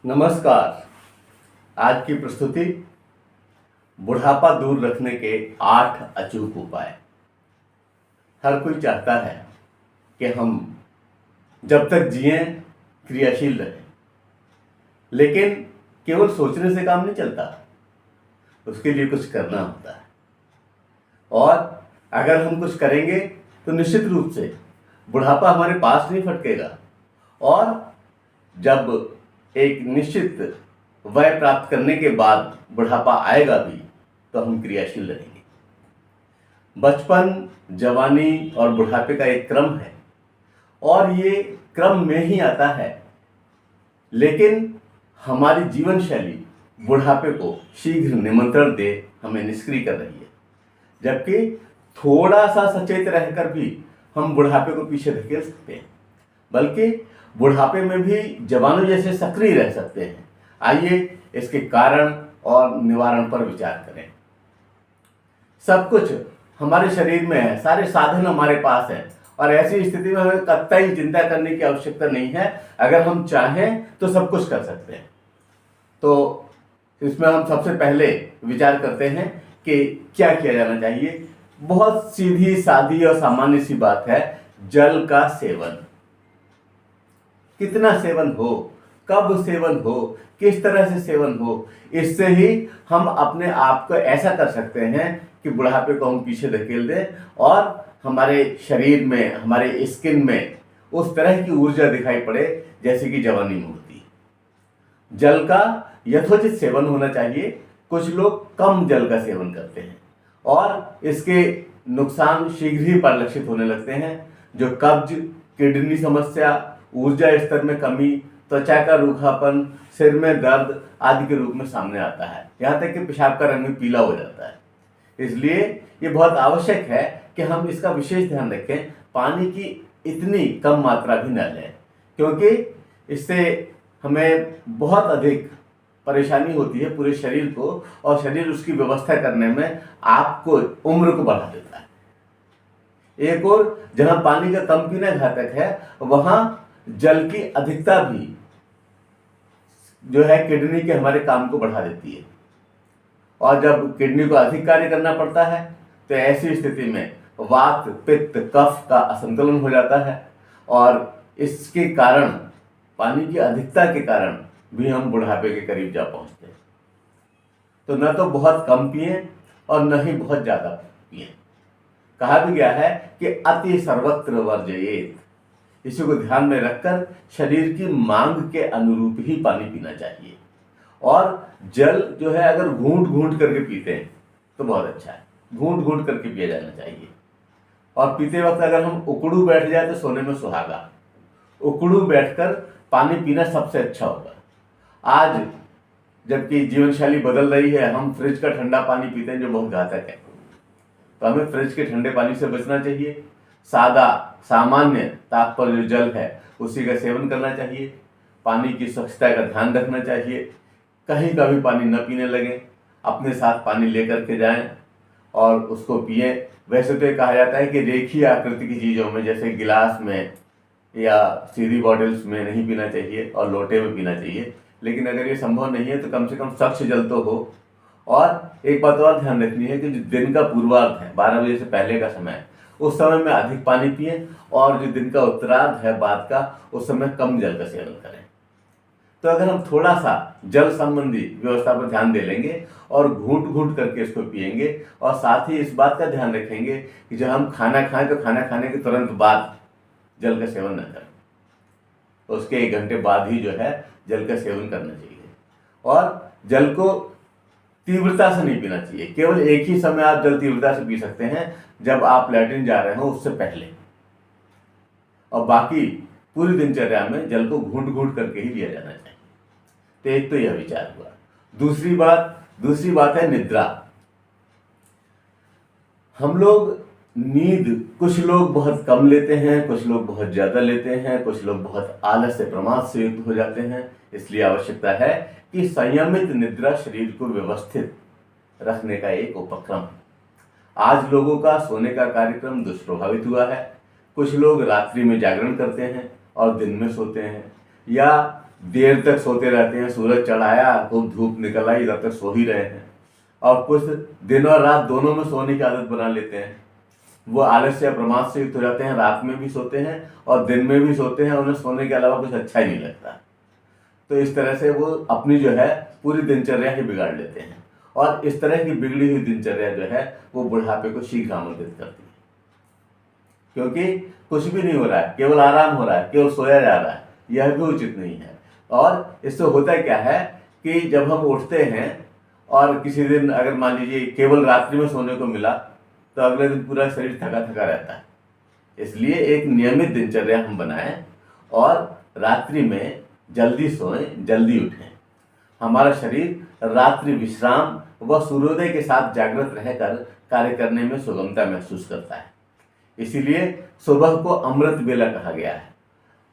नमस्कार। आज की प्रस्तुति बुढ़ापा दूर रखने के 8 अचूक उपाय। हर कोई चाहता है कि हम जब तक जिएं क्रियाशील रहें, लेकिन केवल सोचने से काम नहीं चलता, उसके लिए कुछ करना होता है। और अगर हम कुछ करेंगे तो निश्चित रूप से बुढ़ापा हमारे पास नहीं फटकेगा, और जब एक निश्चित वय प्राप्त करने के बाद बुढ़ापा आएगा भी तो हम क्रियाशील रहेंगे। बचपन, जवानी और बुढ़ापे का एक क्रम है, और ये क्रम में ही आता है, लेकिन हमारी जीवन शैली बुढ़ापे को शीघ्र निमंत्रण दे हमें निष्क्रिय कर रही है। जबकि थोड़ा सा सचेत रहकर भी हम बुढ़ापे को पीछे धकेल सकते हैं, बल्कि बुढ़ापे में भी जवानों जैसे सक्रिय रह सकते हैं। आइए इसके कारण और निवारण पर विचार करें। सब कुछ हमारे शरीर में है, सारे साधन हमारे पास हैं, और ऐसी स्थिति में हमें कतई चिंता करने की आवश्यकता नहीं है। अगर हम चाहें तो सब कुछ कर सकते हैं। तो इसमें हम सबसे पहले विचार करते हैं कि क्या किया जाना चाहिए। बहुत सीधी सादी और सामान्य सी बात है, जल का सेवन। कितना सेवन हो, कब सेवन हो, किस तरह से सेवन हो, इससे ही हम अपने आप को ऐसा कर सकते हैं कि बुढ़ापे को हम पीछे धकेल दें और हमारे शरीर में, हमारे स्किन में उस तरह की ऊर्जा दिखाई पड़े जैसे कि जवानी में होती है। जल का यथोचित सेवन होना चाहिए। कुछ लोग कम जल का सेवन करते हैं और इसके नुकसान शीघ्र ही परिलक्षित होने लगते हैं, जो कब्ज, किडनी समस्या, ऊर्जा स्तर में कमी, त्वचा का रूखापन, सिर में दर्द आदि के रूप में सामने आता है। यहाँ तक कि पेशाब का रंग भी पीला हो जाता है। इसलिए ये बहुत आवश्यक है कि हम इसका विशेष ध्यान रखें। पानी की इतनी कम मात्रा भी न लें, क्योंकि इससे हमें बहुत अधिक परेशानी होती है पूरे शरीर को, और शरीर उसकी व्यवस्था करने में आपको उम्र को बढ़ा देता है। एक और जहां पानी का कम पीना घातक है, वहां जल की अधिकता भी जो है किडनी के हमारे काम को बढ़ा देती है, और जब किडनी को अधिक कार्य करना पड़ता है तो ऐसी स्थिति में वात, पित्त, कफ का असंतुलन हो जाता है, और इसके कारण, पानी की अधिकता के कारण भी हम बुढ़ापे के करीब जा पहुंचते हैं। तो न तो बहुत कम पिए और न ही बहुत ज्यादा पिए। कहा भी गया है कि अति सर्वत्र वर्जयेत। इसी को ध्यान में रखकर शरीर की मांग के अनुरूप ही पानी पीना चाहिए। और जल जो है, अगर घूंट घूंट करके पीते हैं तो बहुत अच्छा है। घूंट घूंट करके पिया जाना चाहिए। और पीते वक्त अगर हम उकड़ू बैठ जाए तो सोने में सुहागा। उकड़ू बैठकर पानी पीना सबसे अच्छा होगा। आज जबकि जीवन शैली बदल रही है, हम फ्रिज का ठंडा पानी पीते हैं, जो बहुत घातक है। तो हमें फ्रिज के ठंडे पानी से बचना चाहिए। सादा, सामान्य ताप पर जो जल है उसी का सेवन करना चाहिए। पानी की स्वच्छता का ध्यान रखना चाहिए। कहीं का भी पानी न पीने लगे, अपने साथ पानी लेकर के जाएं और उसको पिएं। वैसे तो कहा जाता है कि रेखीय आकृति की चीज़ों में, जैसे गिलास में या सीधी बॉटल्स में नहीं पीना चाहिए और लोटे में पीना चाहिए। लेकिन अगर ये संभव नहीं है तो कम से कम स्वच्छ जल तो हो। और एक बात और ध्यान रखनी है कि जो दिन का पूर्वार्ध है, 12 बजे से पहले का समय, उस समय में अधिक पानी पिए, और जो दिन का उत्तरार्ध है बाद का, उस समय कम जल का सेवन करें। तो अगर हम थोड़ा सा जल संबंधी व्यवस्था पर ध्यान दे लेंगे और घूंट घूंट करके इसको पिएंगे, और साथ ही इस बात का ध्यान रखेंगे कि जब हम खाना खाएं तो खाना खाने के तुरंत बाद जल का सेवन न करें, उसके 1 घंटे बाद ही जो है जल का सेवन करना चाहिए। और जल को तीव्रता से नहीं पीना चाहिए। केवल एक ही समय आप जल तीव्रता से पी सकते हैं, जब आप लैट्रिन जा रहे हो उससे पहले, और बाकी पूरी दिनचर्या में जल को घूंट घूंट करके ही लिया जाना चाहिए। तो एक तो यह विचार हुआ। दूसरी बात है निद्रा। हम लोग नींद, कुछ लोग बहुत कम लेते हैं, कुछ लोग बहुत ज्यादा लेते हैं, कुछ लोग बहुत आलस से, प्रमाद से युक्त हो जाते हैं। इसलिए आवश्यकता है कि संयमित निद्रा शरीर को व्यवस्थित रखने का एक उपक्रम है। आज लोगों का सोने का कार्यक्रम दुष्प्रभावित हुआ है। कुछ लोग रात्रि में जागरण करते हैं और दिन में सोते हैं, या देर तक सोते रहते हैं, सूरज चढ़ाया खूब धूप निकल आई तब तक सो ही रहे हैं। और कुछ दिन और रात दोनों में सोने की आदत बना लेते हैं। वो आलस्य या प्रमाद से युक्त हो जाते हैं, रात में भी सोते हैं और दिन में भी सोते हैं, उन्हें सोने के अलावा कुछ अच्छा ही नहीं लगता। तो इस तरह से वो अपनी जो है पूरी दिनचर्या ही बिगाड़ लेते हैं। और इस तरह की बिगड़ी हुई दिनचर्या जो है वो बुढ़ापे को शीघ्र आमंत्रित करती है, क्योंकि कुछ भी नहीं हो रहा है, केवल आराम हो रहा है, केवल सोया जा रहा है, यह भी उचित नहीं है। और इससे होता क्या है कि जब हम उठते हैं और किसी दिन अगर मान लीजिए केवल रात्रि में सोने को मिला तो अगले दिन पूरा शरीर थका थका रहता है। इसलिए एक नियमित दिनचर्या हम बनाएं और रात्रि में जल्दी सोएं, जल्दी उठें। हमारा शरीर रात्रि विश्राम व सूर्योदय के साथ जागृत रहकर कार्य करने में सुगमता महसूस करता है। इसीलिए सुबह को अमृत बेला कहा गया है।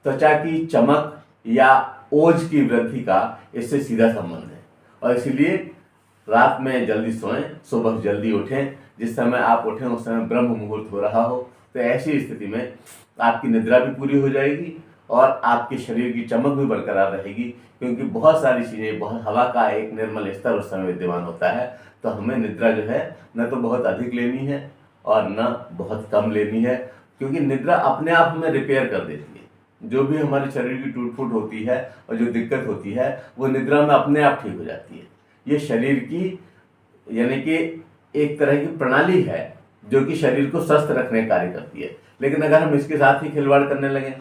त्वचा की चमक या ओज की वृद्धि का इससे सीधा संबंध है। और इसीलिए रात में जल्दी सोएं, सुबह जल्दी उठें। जिस समय आप उठें उस समय ब्रह्म मुहूर्त हो रहा हो, तो ऐसी स्थिति में आपकी निद्रा भी पूरी हो जाएगी और आपके शरीर की चमक भी बरकरार रहेगी, क्योंकि बहुत सारी चीज़ें, बहुत हवा का एक निर्मल स्तर उस समय विद्यमान होता है। तो हमें निद्रा जो है न तो बहुत अधिक लेनी है और न बहुत कम लेनी है, क्योंकि निद्रा अपने आप हमें रिपेयर कर देती है। जो भी हमारे शरीर की टूट फूट होती है और जो दिक्कत होती है वो निद्रा में अपने आप ठीक हो जाती है। ये शरीर की यानी कि एक तरह की प्रणाली है जो कि शरीर को स्वस्थ रखने का कार्य करती है। लेकिन अगर हम इसके साथ ही खिलवाड़ करने लगें,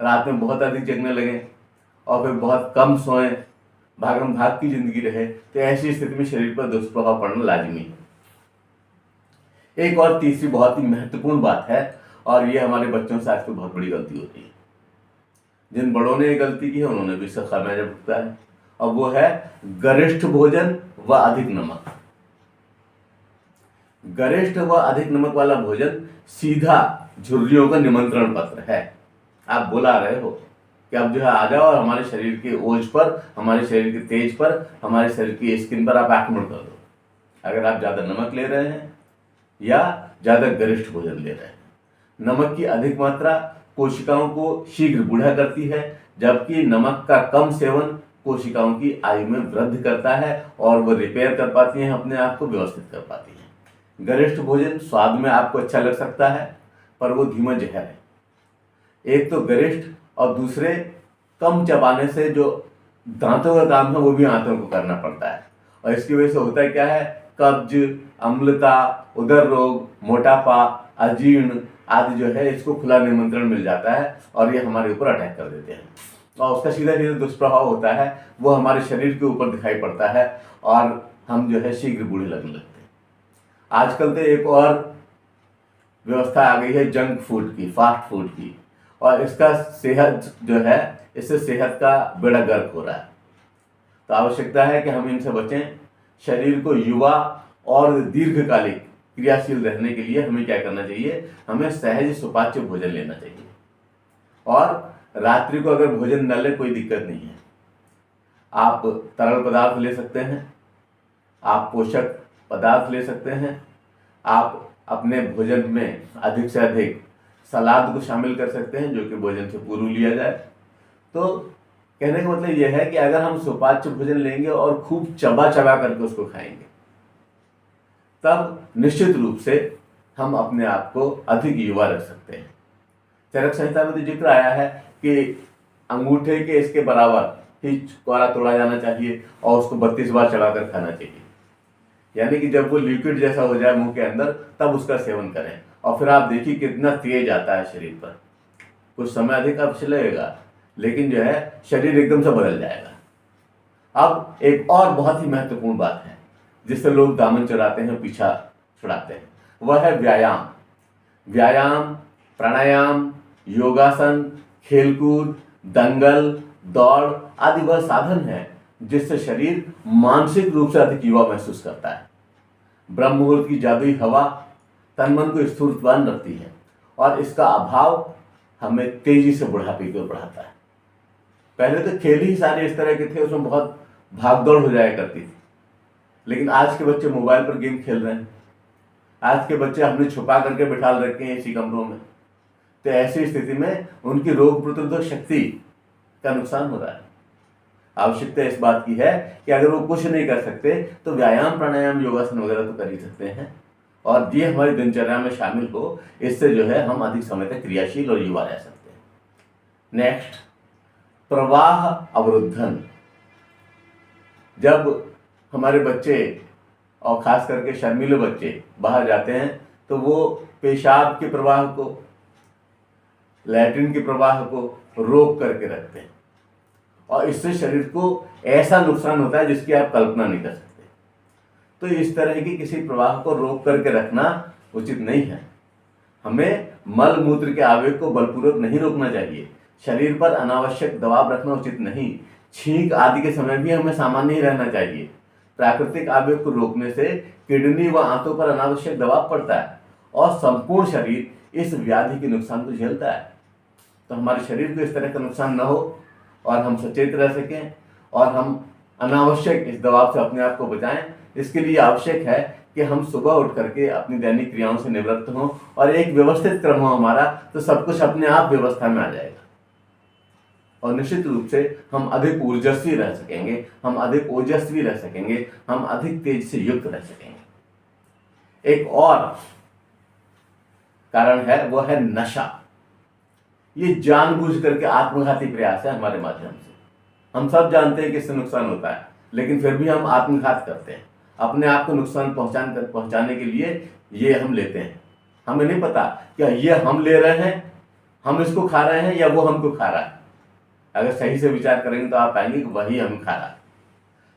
रात में बहुत अधिक जगने लगें और फिर बहुत कम सोएं, भागम भाग की जिंदगी रहे, तो ऐसी स्थिति में शरीर पर दुष्प्रभाव पड़ना लाजमी है। एक और तीसरी बहुत ही महत्वपूर्ण बात है, और ये हमारे बच्चों से आजकल बहुत बड़ी गलती होती है। जिन बड़ों ने ये गलती की है उन्होंने भी इसका खामियाजा भुगता है, और वो है गरिष्ठ भोजन व अधिक नमक। गरिष्ठ व अधिक नमक वाला भोजन सीधा झुर्रियों का निमंत्रण पत्र है। आप बुला रहे हो कि अब जो है आ जाओ और हमारे शरीर के ओज पर, हमारे शरीर के तेज पर, हमारे शरीर की स्किन पर आप आक्रमण कर दो। अगर आप ज़्यादा नमक ले रहे हैं या ज़्यादा गरिष्ठ भोजन ले रहे हैं। नमक की अधिक मात्रा कोशिकाओं को शीघ्र बूढ़ा करती है, जबकि नमक का कम सेवन कोशिकाओं की आयु में वृद्धि करता है और वो रिपेयर कर पाती हैं, अपने आप को व्यवस्थित कर पाती हैं। गरिष्ठ भोजन स्वाद में आपको अच्छा लग सकता है, पर वो धीमा जहर है। एक तो गरिष्ठ और दूसरे कम चबाने से जो दांतों का काम है वो भी आंतों को करना पड़ता है, और इसकी वजह से होता है क्या है, कब्ज, अम्लता, उदर रोग, मोटापा, अजीर्ण आदि जो है इसको खुला निमंत्रण मिल जाता है और ये हमारे ऊपर अटैक कर देते हैं। और उसका सीधा सीधा दुष्प्रभाव होता है वो हमारे शरीर के ऊपर दिखाई पड़ता है और हम जो है शीघ्र बूढ़े लगने लगते हैं। आजकल तो एक और व्यवस्था आ गई है जंक फूड की, फास्ट फूड की, और इसका सेहत जो है, इससे सेहत का बेड़ा गर्क हो रहा है। तो आवश्यकता है कि हम इनसे बचें। शरीर को युवा और दीर्घकालिक क्रियाशील रहने के लिए हमें क्या करना चाहिए, हमें सहज सुपाच्य भोजन लेना चाहिए। और रात्रि को अगर भोजन न ले कोई दिक्कत नहीं है, आप तरल पदार्थ ले सकते हैं, आप पोषक पदार्थ ले सकते हैं, आप अपने भोजन में अधिक से अधिक सलाद को शामिल कर सकते हैं जो कि भोजन से पूर्व लिया जाए। तो कहने का मतलब यह है कि अगर हम सुपाच्य भोजन लेंगे और खूब चबा चबा करके उसको खाएंगे, तब निश्चित रूप से हम अपने आप को अधिक युवा रख सकते हैं। चरक संहिता में तो जिक्र आया है कि अंगूठे के इसके बराबर ही कोरा तोड़ा जाना चाहिए और उसको 32 बार चढ़ाकर खाना चाहिए। यानी कि जब वो लिक्विड जैसा हो जाए मुंह के अंदर तब उसका सेवन करें, और फिर आप देखिए कितना तेज आता है शरीर पर। कुछ समय अधिक अवश्य लगेगा, लेकिन जो है शरीर एकदम से बदल जाएगा। अब एक और बहुत ही महत्वपूर्ण बात है जिससे लोग दामन चढ़ाते हैं, पीछा छुड़ाते हैं, वह है व्यायाम। व्यायाम, प्राणायाम, योगासन, खेलकूद, दंगल, दौड़ आदि वह साधन है जिससे शरीर मानसिक रूप से अधिक युवा महसूस करता है। ब्रह्म मुहूर्त की जादुई हवा तन मन को स्फूर्तिवान रखती है और इसका अभाव हमें तेजी से बुढ़ापे की ओर बढ़ाता है। पहले तो खेल ही सारे इस तरह के थे, उसमें बहुत भागदौड़ हो जाया करती थी, लेकिन आज के बच्चे मोबाइल पर गेम खेल रहे हैं। आज के बच्चे हमने छुपा करके बिठा रखे हैं इसी कमरों में। तो ऐसी स्थिति में उनकी रोग प्रतिरोधक शक्ति का नुकसान हो रहा है। आवश्यकता इस बात की है कि अगर वो कुछ नहीं कर सकते तो व्यायाम, प्राणायाम, योगासन वगैरह तो कर ही सकते हैं, और ये हमारी दिनचर्या में शामिल हो। इससे जो है हम अधिक समय तक क्रियाशील और युवा रह सकते हैं। नेक्स्ट, प्रवाह अवरुद्धन। जब हमारे बच्चे और खास करके शर्मीले बच्चे बाहर जाते हैं तो वो पेशाब के प्रवाह को, लैट्रिन के प्रवाह को रोक करके रखते हैं, और इससे शरीर को ऐसा नुकसान होता है जिसकी आप कल्पना नहीं कर सकते। तो इस तरह की किसी प्रवाह को रोक करके रखना उचित नहीं है। हमें मल मूत्र के आवेग को बलपूर्वक नहीं रोकना चाहिए। शरीर पर अनावश्यक दबाव रखना उचित नहीं। छींक आदि के समय भी हमें सामान्य ही रहना चाहिए। प्राकृतिक आवेग को रोकने से किडनी व आंतों पर अनावश्यक दबाव पड़ता है और संपूर्ण शरीर इस व्याधि के नुकसान को झेलता है। तो हमारे शरीर को इस तरह का नुकसान न हो और हम सचेत रह सकें और हम अनावश्यक इस दबाव से अपने आप को बचाएं, इसके लिए आवश्यक है कि हम सुबह उठ करके अपनी दैनिक क्रियाओं से निवृत्त हों और एक व्यवस्थित क्रम हो हमारा, तो सब कुछ अपने आप व्यवस्था में आ जाएगा और निश्चित रूप से हम अधिक ऊर्जस्वी रह सकेंगे, हम अधिक ओजस्वी रह सकेंगे, हम अधिक तेज से युक्त रह सकेंगे। एक और कारण है, वो है नशा। ये जानबूझ करके आत्मघाती प्रयास है हमारे माध्यम से। हम सब जानते हैं कि इससे नुकसान होता है, लेकिन फिर भी हम आत्मघात करते हैं। अपने आप को नुकसान पहुंचाने के लिए ये हम लेते हैं। हमें नहीं पता क्या ये हम ले रहे हैं, हम इसको खा रहे हैं या वो हमको खा रहा है। अगर सही से विचार करेंगे तो आप पाएंगे कि वही हम खा रहा है।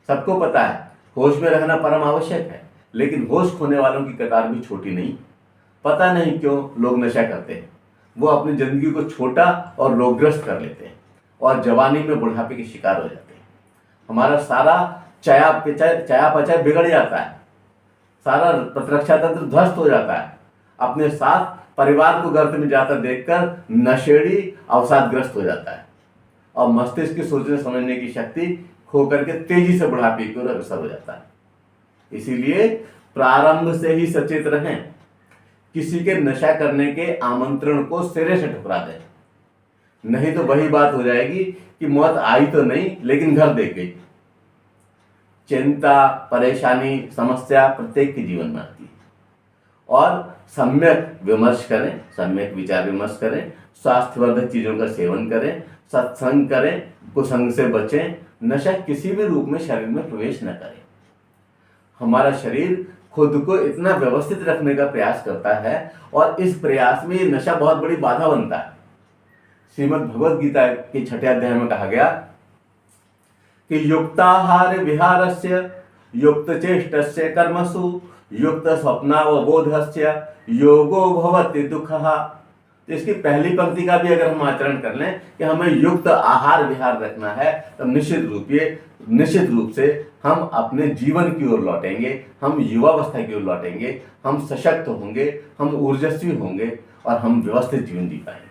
सबको पता है होश में रहना परम आवश्यक है, लेकिन होश खोने वालों की कतार भी छोटी नहीं। पता नहीं क्यों लोग नशा करते हैं। वो अपनी जिंदगी को छोटा और रोगग्रस्त कर लेते हैं और जवानी में बुढ़ापे के शिकार हो जाते हैं। हमारा सारा चयापचय बिगड़ जाता है, सारा प्रतिरक्षा तंत्र ध्वस्त हो जाता है। अपने साथ परिवार को गर्त में जाता देखकर नशेड़ी अवसादग्रस्त हो जाता है और मस्तिष्क की सोचने समझने की शक्ति खो करके तेजी से बुढ़ापे की ओर अग्रसर हो जाता है। इसीलिए प्रारंभ से ही सचेत रहें। किसी के नशा करने के आमंत्रण को सिरे से ठुकरा दें, नहीं तो वही बात हो जाएगी कि मौत आई तो नहीं लेकिन घर देख गई। चिंता, परेशानी, समस्या प्रत्येक के जीवन में आती है और सम्यक विमर्श करें, सम्यक विचार विमर्श करें, स्वास्थ्यवर्धक चीजों का सेवन करें, सत्संग करें, कुसंग से बचें। नशा किसी भी रूप में शरीर में प्रवेश न करें। हमारा शरीर खुद को इतना व्यवस्थित रखने का प्रयास करता है और इस प्रयास में ये नशा बहुत बड़ी बाधा बनता है। श्रीमद् भगवद गीता के 6 अध्याय में कहा गया कि युक्ताहार विहारस्य युक्त चेष्टस्य कर्मसु युक्त स्वप्नावबोधस्य योगो भवति दुःखः। तो इसकी पहली पंक्ति का भी अगर हम आचरण कर लें कि हमें युक्त आहार विहार रखना है, तो निश्चित रूप से हम अपने जीवन की ओर लौटेंगे, हम युवावस्था की ओर लौटेंगे, हम सशक्त होंगे, हम ऊर्जस्वी होंगे और हम व्यवस्थित जीवन जी पाएंगे।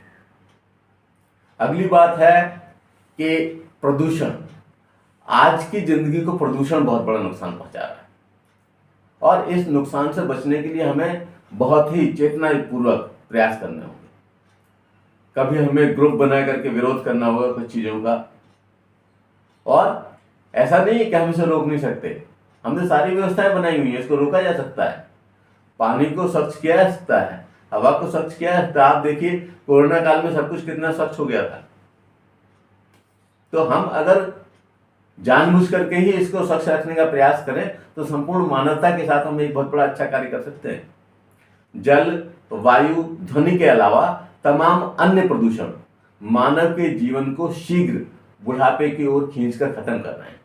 अगली बात है कि प्रदूषण। आज की जिंदगी को प्रदूषण बहुत बड़ा नुकसान पहुंचा रहा है और इस नुकसान से बचने के लिए हमें बहुत ही चेतनापूर्वक प्रयास करने होंगे। कभी हमें ग्रुप बना करके विरोध करना होगा कुछ चीजों का, और ऐसा नहीं है कि हम इसे रोक नहीं सकते। हमने सारी व्यवस्थाएं बनाई हुई है, इसको रोका जा सकता है। पानी को स्वच्छ किया जा सकता है, हवा को स्वच्छ किया जा सकता है। आप देखिए कोरोना काल में सब कुछ कितना स्वच्छ हो गया था। तो हम अगर जानबूझ करके ही इसको स्वच्छ रखने का प्रयास करें तो संपूर्ण मानवता के साथ हम एक बहुत बड़ा अच्छा कार्य कर सकते हैं। जल, वायु, ध्वनि के अलावा तमाम अन्य प्रदूषण मानव के जीवन को शीघ्र बुढ़ापे की ओर खींचकर खत्म कर रहे हैं,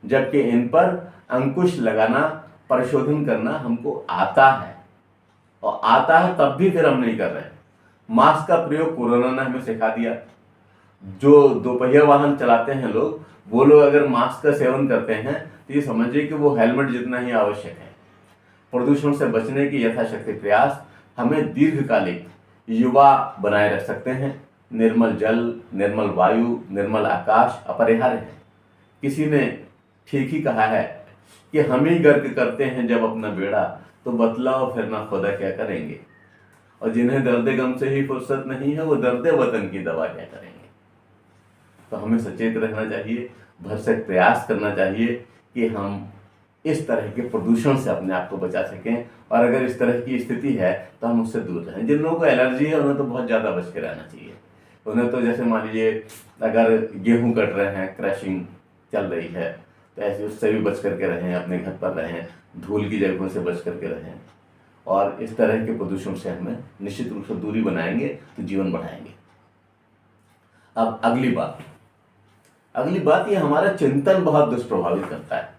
जबकि इन पर अंकुश लगाना, परिशोधन करना हमको आता है, और आता है तब भी फिर हम नहीं कर रहे हैं। मास्क का प्रयोग कोरोना ने हमें सिखा दिया। जो दोपहिया वाहन चलाते हैं लोग, वो लोग अगर मास्क का सेवन करते हैं तो ये समझिए कि वो हेलमेट जितना ही आवश्यक है। प्रदूषण से बचने की यथाशक्ति प्रयास हमें दीर्घकालिक युवा बनाए रख सकते हैं। निर्मल जल, निर्मल वायु, निर्मल आकाश अपरिहार्य है। किसी ने ठीक ही कहा है कि हम ही गर्क करते हैं जब अपना बेड़ा, तो बतलाओ फिर ना खुदा क्या करेंगे। और जिन्हें दर्द गम से ही फुर्सत नहीं है, वो दर्द वतन की दवा क्या करेंगे। तो हमें सचेत रहना चाहिए, भरसक प्रयास करना चाहिए कि हम इस तरह के प्रदूषण से अपने आप को बचा सकें, और अगर इस तरह की स्थिति है तो हम उससे दूर रहें। जिन लोगों को एलर्जी है उन्हें तो बहुत ज़्यादा बच के रहना चाहिए। उन्हें तो जैसे मान लीजिए अगर गेहूं कट रहे हैं, क्रशिंग चल रही है, तो ऐसे उससे भी बच करके रहें, अपने घर पर रहें, धूल की जगहों से बच करके रहें, और इस तरह के प्रदूषण से हमें निश्चित रूप से दूरी बनाएंगे तो जीवन बढ़ाएंगे। अब अगली बात ये हमारा चिंतन बहुत दुष्प्रभावित करता है।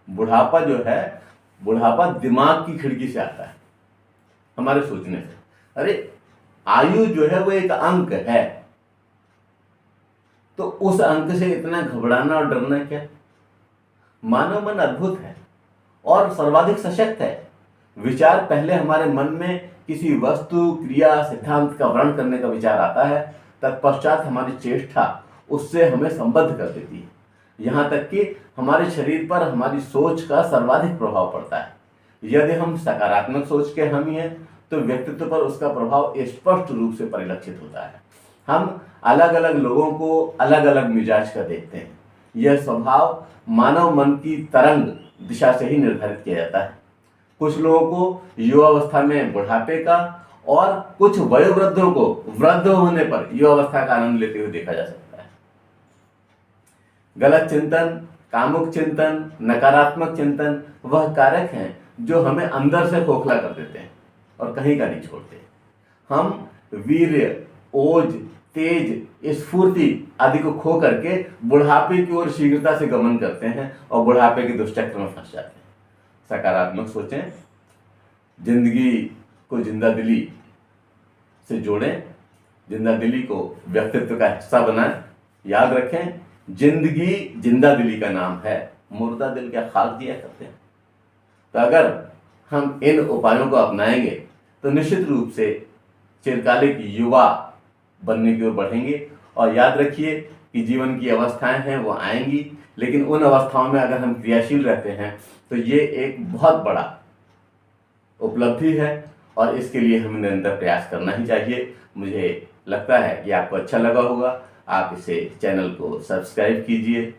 बुढ़ापा जो है, बुढ़ापा दिमाग की खिड़की से आता है, हमारे सोचने से। अरे आयु जो है वो एक अंक है, तो उस अंक से इतना घबराना और डरना क्या? मानव मन अद्भुत है और सर्वाधिक सशक्त है। विचार पहले हमारे मन में किसी वस्तु, क्रिया, सिद्धांत का वर्णन करने का विचार आता है, तत्पश्चात हमारी चेष्टा उससे हमें संबद्ध कर देती है। यहाँ तक कि हमारे शरीर पर हमारी सोच का सर्वाधिक प्रभाव पड़ता है। यदि हम सकारात्मक सोच के हामी हैं तो व्यक्तित्व पर उसका प्रभाव स्पष्ट रूप से परिलक्षित होता है। हम अलग अलग लोगों को अलग अलग मिजाज का देखते हैं। यह स्वभाव मानव मन की तरंग दिशा से ही निर्धारित किया जाता है। कुछ लोगों को युवावस्था में बुढ़ापे का, और कुछ वयोवृद्धों को वृद्ध होने पर युवावस्था का आनंद लेते हुए देखा जा सकता है। गलत चिंतन, कामुक चिंतन, नकारात्मक चिंतन वह कारक हैं जो हमें अंदर से खोखला कर देते हैं और कहीं का नहीं छोड़ते। हम वीर्य, ओज, तेज, स्फूर्ति आदि को खो करके बुढ़ापे की ओर शीघ्रता से गमन करते हैं और बुढ़ापे के दुष्चक्र में फंस जाते हैं। सकारात्मक सोचें, जिंदगी को जिंदा दिली से जोड़ें, जिंदा दिली को व्यक्तित्व का हिस्सा बनाएं। याद रखें, जिंदगी जिंदा दिली का नाम है, मुर्दा दिल क्या खाक दिया करते हैं। तो अगर हम इन उपायों को अपनाएंगे तो निश्चित रूप से चिरकालिक युवा बनने की ओर बढ़ेंगे। और याद रखिए कि जीवन की अवस्थाएं हैं वो आएंगी, लेकिन उन अवस्थाओं में अगर हम क्रियाशील रहते हैं तो ये एक बहुत बड़ा उपलब्धि है, और इसके लिए हमें निरंतर प्रयास करना ही चाहिए। मुझे लगता है कि आपको अच्छा लगा होगा। आप इसे चैनल को सब्सक्राइब कीजिए,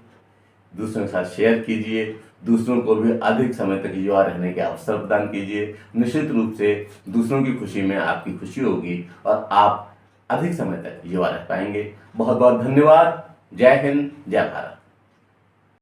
दूसरों के साथ शेयर कीजिए, दूसरों को भी अधिक समय तक युवा रहने के अवसर प्रदान कीजिए। निश्चित रूप से दूसरों की खुशी में आपकी खुशी होगी और आप अधिक समय तक युवा रह पाएंगे। बहुत बहुत धन्यवाद। जय हिंद, जय भारत।